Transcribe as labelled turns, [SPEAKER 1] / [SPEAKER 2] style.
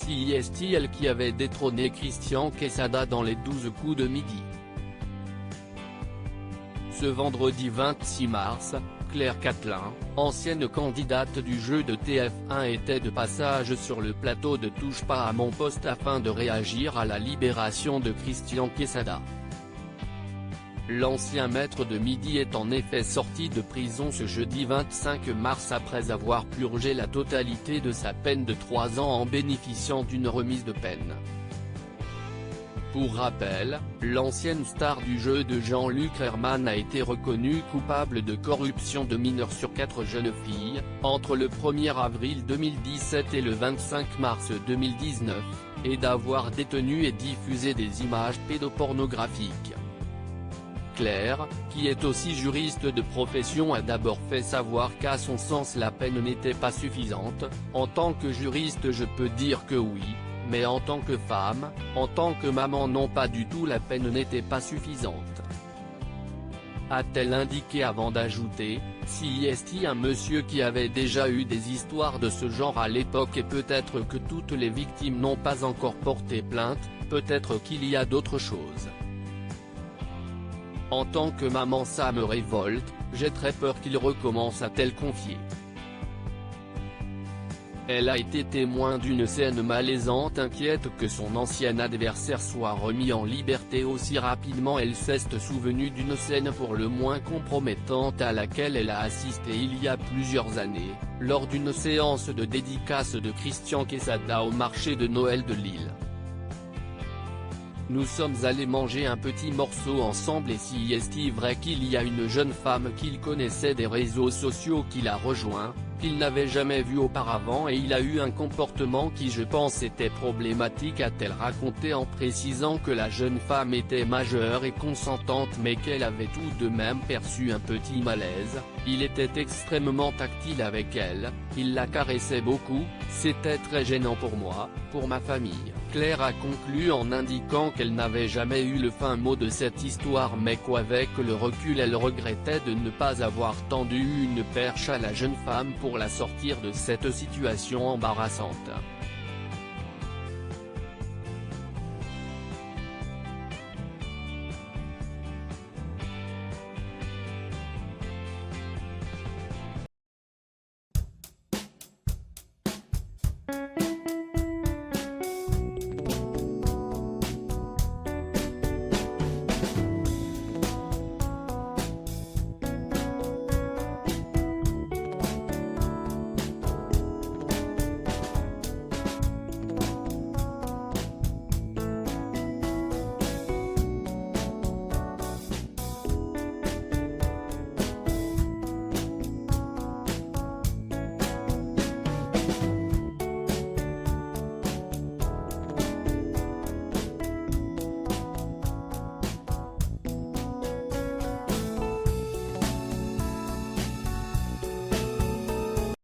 [SPEAKER 1] CIST qui avait détrôné Christian Quesada dans les 12 coups de midi. Ce vendredi 26 mars, Claire Catelin, ancienne candidate du jeu de TF1 était de passage sur le plateau de Touche pas à mon poste afin de réagir à la libération de Christian Quesada. L'ancien maître de midi est en effet sorti de prison ce jeudi 25 mars après avoir purgé la totalité de sa peine de 3 ans en bénéficiant d'une remise de peine. Pour rappel, l'ancienne star du jeu de Jean-Luc Herman a été reconnue coupable de corruption de mineurs sur 4 jeunes filles, entre le 1er avril 2017 et le 25 mars 2019, et d'avoir détenu et diffusé des images pédopornographiques. Claire, qui est aussi juriste de profession, a d'abord fait savoir qu'à son sens la peine n'était pas suffisante. En tant que juriste je peux dire que oui, mais en tant que femme, en tant que maman non, pas du tout, la peine n'était pas suffisante. A-t-elle indiqué avant d'ajouter, CIST, un monsieur qui avait déjà eu des histoires de ce genre à l'époque, et peut-être que toutes les victimes n'ont pas encore porté plainte, peut-être qu'il y a d'autres choses. En tant que maman ça me révolte, j'ai très peur qu'il recommence, a-t-elle confié. Elle a été témoin d'une scène malaisante, inquiète que son ancien adversaire soit remis en liberté aussi rapidement. Elle s'est souvenue d'une scène pour le moins compromettante à laquelle elle a assisté il y a plusieurs années, lors d'une séance de dédicace de Christian Quesada au marché de Noël de Lille. Nous sommes allés manger un petit morceau ensemble et si est-il vrai qu'il y a une jeune femme qu'il connaissait des réseaux sociaux qui l'a rejoint, qu'il n'avait jamais vu auparavant, et il a eu un comportement qui je pense était problématique, a-t-elle raconté, en précisant que la jeune femme était majeure et consentante mais qu'elle avait tout de même perçu un petit malaise. Il était extrêmement tactile avec elle, il la caressait beaucoup, c'était très gênant pour moi, pour ma famille. Claire a conclu en indiquant qu'elle n'avait jamais eu le fin mot de cette histoire mais qu'avec le recul elle regrettait de ne pas avoir tendu une perche à la jeune femme pour la sortir de cette situation embarrassante.